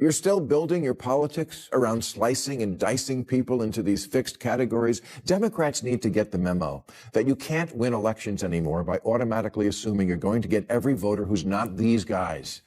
You're still building your politics around slicing and dicing people into these fixed categories. Democrats need to get the memo that you can't win elections anymore by automatically assuming you're going to get every voter who's not these guys.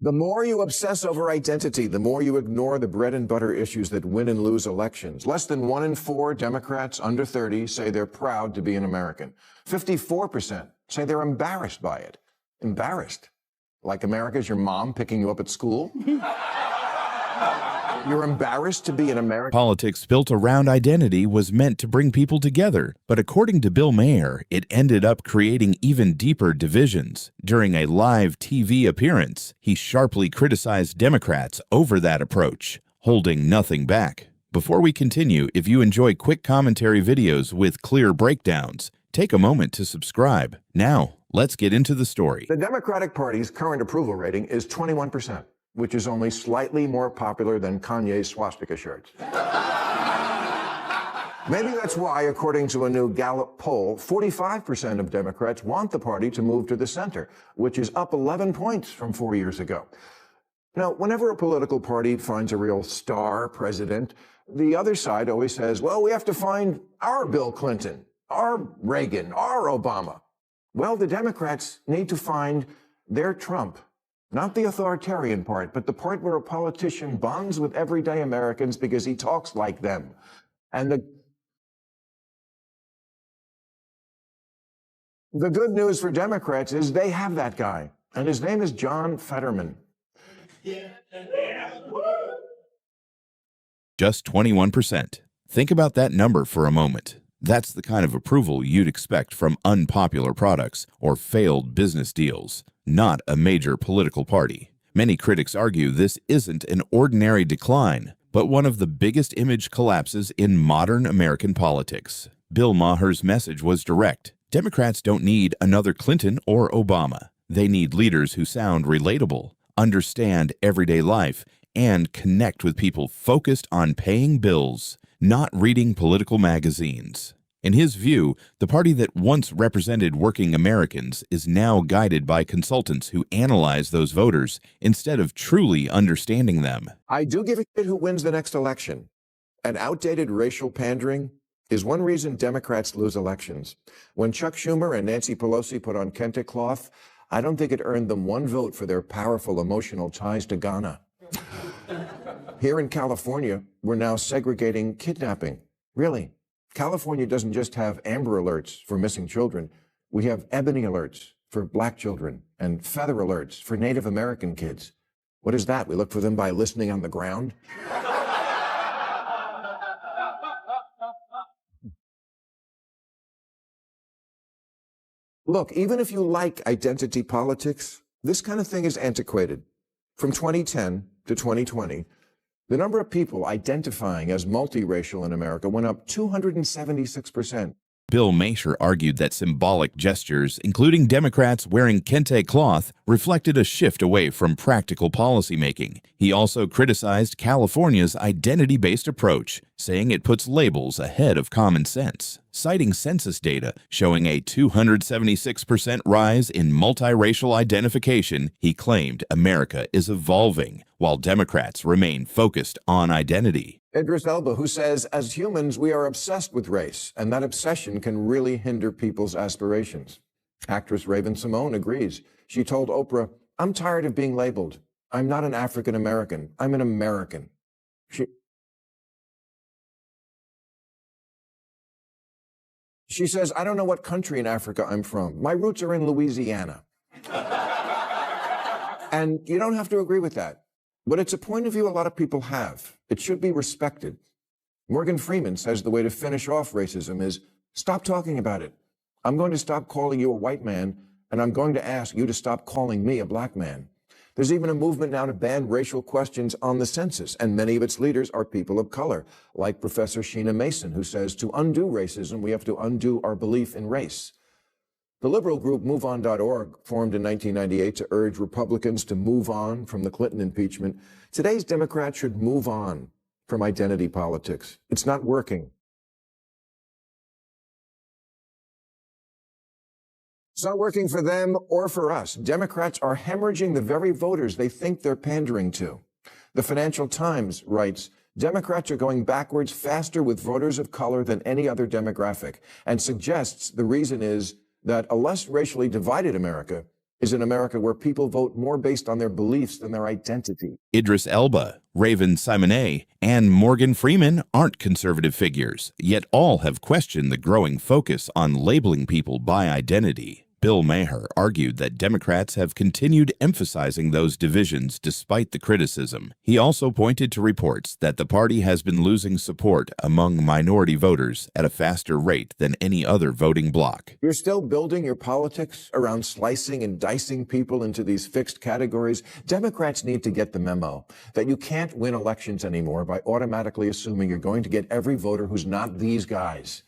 The more you obsess over identity, the more you ignore the bread and butter issues that win and lose elections. Less than 1 in 4 Democrats under 30 say they're proud to be an American. 54% say they're embarrassed by it. Embarrassed? Like America's your mom picking you up at school? You're embarrassed to be an American? Politics built around identity was meant to bring people together, but according to Bill Maher, it ended up creating even deeper divisions. During a live TV appearance, he sharply criticized Democrats over that approach, holding nothing back. Before we continue, if you enjoy quick commentary videos with clear breakdowns, take a moment to subscribe. Now, let's get into the story. The Democratic Party's current approval rating is 21%. Which is only slightly more popular than Kanye's swastika shirts. Maybe that's why, according to a new Gallup poll, 45% of Democrats want the party to move to the center, which is up 11 points from 4 years ago. Now, whenever a political party finds a real star president, the other side always says, well, we have to find our Bill Clinton, our Reagan, our Obama. Well, the Democrats need to find their Trump. Not the authoritarian part, but the part where a politician bonds with everyday Americans because he talks like them. And the good news for Democrats is they have that guy, and his name is John Fetterman. Just 21%. Think about that number for a moment. That's the kind of approval you'd expect from unpopular products or failed business deals, not a major political party. Many critics argue this isn't an ordinary decline, but one of the biggest image collapses in modern American politics. Bill Maher's message was direct. Democrats don't need another Clinton or Obama. They need leaders who sound relatable, understand everyday life, and connect with people focused on paying bills, not reading political magazines. In his view, the party that once represented working Americans is now guided by consultants who analyze those voters instead of truly understanding them. I do give a shit who wins the next election. And outdated racial pandering is one reason Democrats lose elections. When Chuck Schumer and Nancy Pelosi put on kente cloth, I don't think it earned them one vote for their powerful emotional ties to Ghana. Here in California, we're now segregating kidnapping. Really. California doesn't just have Amber Alerts for missing children. We have Ebony Alerts for black children and Feather Alerts for Native American kids. What is that? We look for them by listening on the ground? Look, even if you like identity politics, this kind of thing is antiquated. From 2010 to 2020, the number of people identifying as multiracial in America went up 276%. Bill Maher argued that symbolic gestures, including Democrats wearing kente cloth, reflected a shift away from practical policymaking. He also criticized California's identity-based approach, saying it puts labels ahead of common sense, citing census data showing a 276% rise in multiracial identification. He claimed America is evolving, while Democrats remain focused on identity. Idris Elba, who says, as humans, we are obsessed with race, and that obsession can really hinder people's aspirations. Actress Raven-Symoné agrees. She told Oprah, I'm tired of being labeled. I'm not an African American. I'm an American. She says, I don't know what country in Africa I'm from. My roots are in Louisiana. And you don't have to agree with that. But it's a point of view a lot of people have. It should be respected. Morgan Freeman says the way to finish off racism is stop talking about it. I'm going to stop calling you a white man, and I'm going to ask you to stop calling me a black man. There's even a movement now to ban racial questions on the census, and many of its leaders are people of color, like Professor Sheena Mason, who says to undo racism, we have to undo our belief in race. The liberal group MoveOn.org, formed in 1998 to urge Republicans to move on from the Clinton impeachment. Today's Democrats should move on from identity politics. It's not working. It's not working for them or for us. Democrats are hemorrhaging the very voters they think they're pandering to. The Financial Times writes, Democrats are going backwards faster with voters of color than any other demographic, and suggests the reason is that a less racially divided America is an America where people vote more based on their beliefs than their identity. Idris Elba, Raven Simonet, and Morgan Freeman aren't conservative figures, yet all have questioned the growing focus on labeling people by identity. Bill Maher argued that Democrats have continued emphasizing those divisions despite the criticism. He also pointed to reports that the party has been losing support among minority voters at a faster rate than any other voting bloc. You're still building your politics around slicing and dicing people into these fixed categories. Democrats need to get the memo that you can't win elections anymore by automatically assuming you're going to get every voter who's not these guys.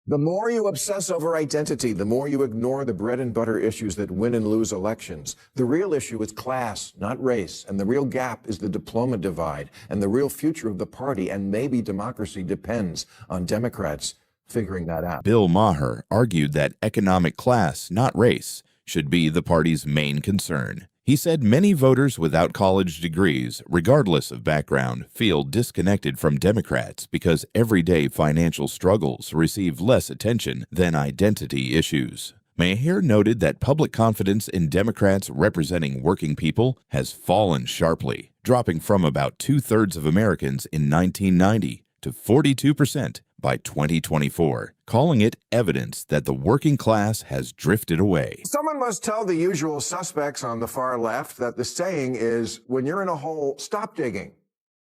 The more you obsess over identity, the more you ignore the bread and butter issues that win and lose elections. The real issue is class, not race, and the real gap is the diploma divide, and the real future of the party and maybe democracy depends on Democrats figuring that out. Bill Maher argued that economic class, not race, should be the party's main concern. He said many voters without college degrees, regardless of background, feel disconnected from Democrats because everyday financial struggles receive less attention than identity issues. Maher noted that public confidence in Democrats representing working people has fallen sharply, dropping from about 2/3 of Americans in 1990 to 42% by 2024, calling it evidence that the working class has drifted away. Someone must tell the usual suspects on the far left that the saying is, when you're in a hole, stop digging,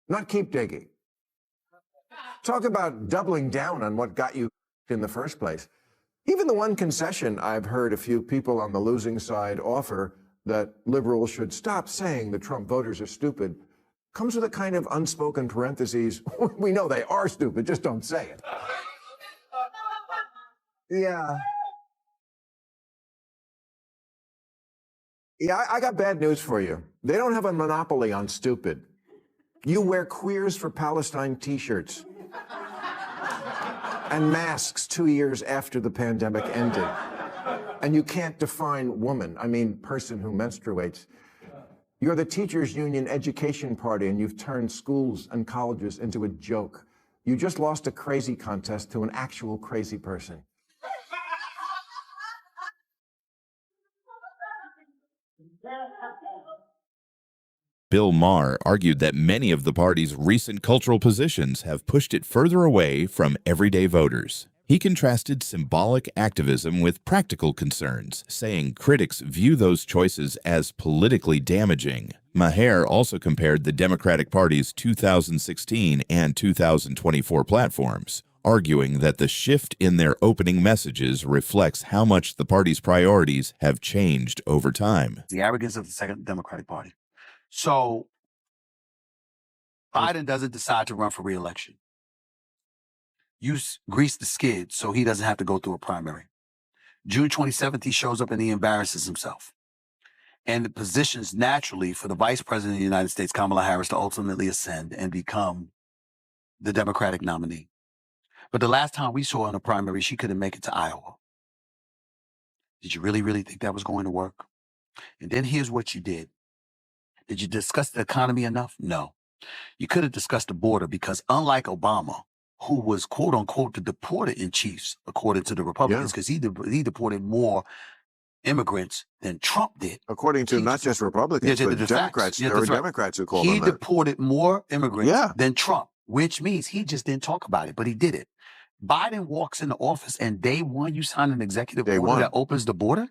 not keep digging. Talk about doubling down on what got you in the first place. Even the one concession I've heard a few people on the losing side offer, that liberals should stop saying the Trump voters are stupid, comes with a kind of unspoken parentheses. We know they are stupid, just don't say it. Yeah. Yeah, I got bad news for you. They don't have a monopoly on stupid. You wear Queers for Palestine t-shirts and masks 2 years after the pandemic ended. And you can't define woman, I mean person who menstruates. You're the teachers' union education party, and you've turned schools and colleges into a joke. You just lost a crazy contest to an actual crazy person. Bill Maher argued that many of the party's recent cultural positions have pushed it further away from everyday voters. He contrasted symbolic activism with practical concerns, saying critics view those choices as politically damaging. Maher also compared the Democratic Party's 2016 and 2024 platforms, arguing that the shift in their opening messages reflects how much the party's priorities have changed over time. The arrogance of the Second Democratic Party. So Biden doesn't decide to run for re-election. You grease the skid so he doesn't have to go through a primary. June 27th, he shows up and he embarrasses himself. And it positions naturally for the Vice President of the United States, Kamala Harris, to ultimately ascend and become the Democratic nominee. But the last time we saw her in a primary, she couldn't make it to Iowa. Did you really think that was going to work? And then here's what you did. Did you discuss the economy enough? No. You could have discussed the border because unlike Obama, who was quote unquote the deported in chiefs, according to the Republicans, because he deported more immigrants than Trump did. According to not just Republicans, but Democrats. There were Democrats who called on that. He deported more immigrants than Trump, which means he just didn't talk about it, but he did it. Biden walks into office and day one, you sign an executive order that opens the border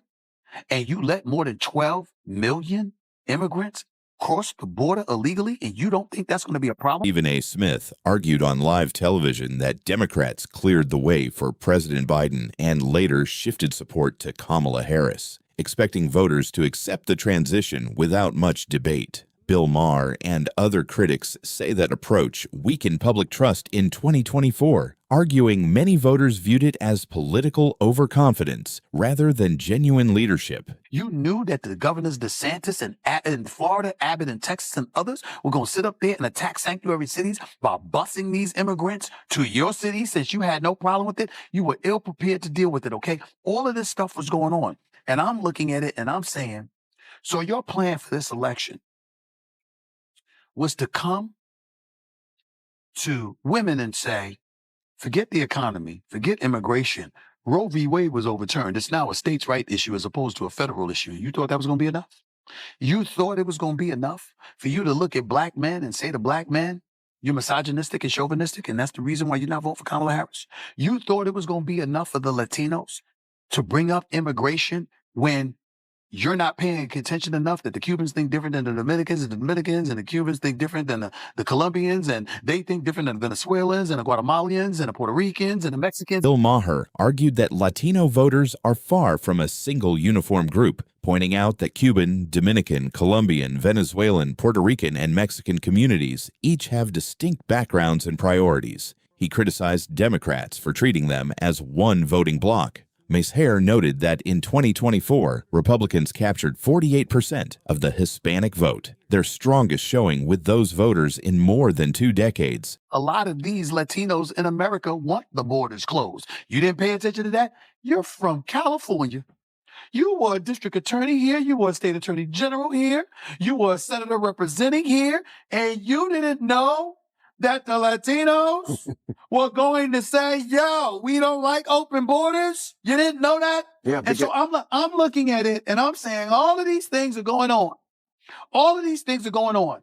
and you let more than 12 million immigrants cross the border illegally, and you don't think that's going to be a problem? Stephen A. Smith argued on live television that Democrats cleared the way for President Biden and later shifted support to Kamala Harris, expecting voters to accept the transition without much debate. Bill Maher and other critics say that approach weakened public trust in 2024, arguing many voters viewed it as political overconfidence rather than genuine leadership. You knew that the governors DeSantis in Florida, Abbott in Texas, and others were going to sit up there and attack sanctuary cities by busing these immigrants to your city since you had no problem with it. You were ill prepared to deal with it, okay? All of this stuff was going on. And I'm looking at it and I'm saying, so your plan for this election was to come to women and say, forget the economy, forget immigration. Roe v. Wade was overturned. It's now a states' right issue as opposed to a federal issue. You thought that was going to be enough? You thought it was going to be enough for you to look at black men and say to black men, you're misogynistic and chauvinistic, and that's the reason why you're not voting for Kamala Harris? You thought it was going to be enough for the Latinos to bring up immigration when you're not paying attention enough that the Cubans think different than the Dominicans, and the Dominicans and the Cubans think different than the Colombians, and they think different than the Venezuelans and the Guatemalans and the Puerto Ricans and the Mexicans. Bill Maher argued that Latino voters are far from a single uniform group, pointing out that Cuban, Dominican, Colombian, Venezuelan, Puerto Rican, and Mexican communities each have distinct backgrounds and priorities. He criticized Democrats for treating them as one voting bloc. Maher noted that in 2024, Republicans captured 48% of the Hispanic vote, their strongest showing with those voters in more than 2 decades. A lot of these Latinos in America want the borders closed. You didn't pay attention to that? You're from California. You were a district attorney here. You were a state attorney general here. You were a senator representing here. And you didn't know that the Latinos were going to say, yo, we don't like open borders. You didn't know that? Yeah. And so I'm looking at it and I'm saying all of these things are going on. All of these things are going on.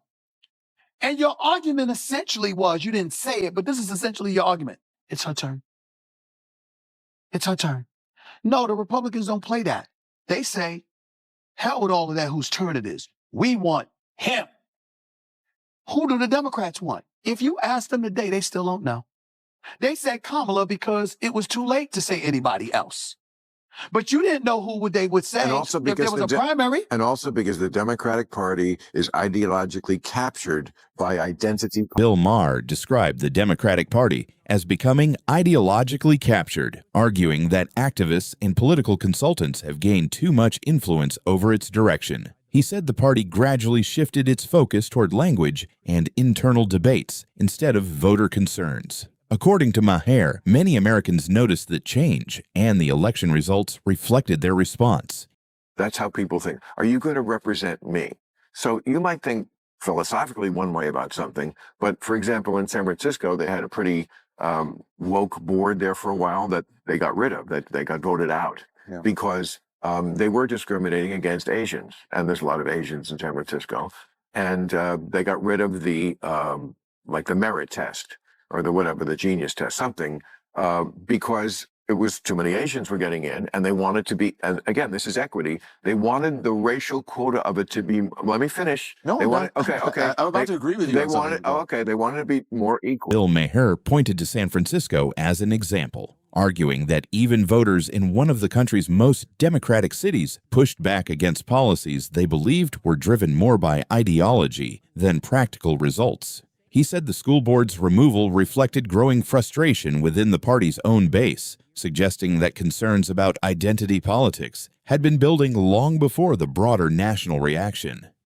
And your argument essentially was, you didn't say it, but this is essentially your argument. It's her turn. It's her turn. No, the Republicans don't play that. They say, hell with all of that, whose turn it is. We want him. Who do the Democrats want? If you ask them today, they still don't know. They said Kamala because it was too late to say anybody else. But you didn't know who they would say if there was a primary. And also because the Democratic Party is ideologically captured by identity. Bill Maher described the Democratic Party as becoming ideologically captured, arguing that activists and political consultants have gained too much influence over its direction. He said the party gradually shifted its focus toward language and internal debates instead of voter concerns. According to Maher, many Americans noticed the change, and the election results reflected their response. That's how people think. Are you going to represent me? So you might think philosophically one way about something, but for example, in San Francisco, they had a pretty woke board there for a while that they got rid of, that they got voted out because they were discriminating against Asians, and there's a lot of Asians in San Francisco, and they got rid of the like the merit test or the genius test, something, because it was too many Asians were getting in, and they wanted to be, and again, this is equity. They wanted the racial quota of it to be. Let me finish. No, they wanted, okay. I'm about to agree with you. They wanted. They wanted to be more equal. Bill Maher pointed to San Francisco as an example, arguing that even voters in one of the country's most democratic cities pushed back against policies they believed were driven more by ideology than practical results. He said the school board's removal reflected growing frustration within the party's own base, suggesting that concerns about identity politics had been building long before the broader national reaction.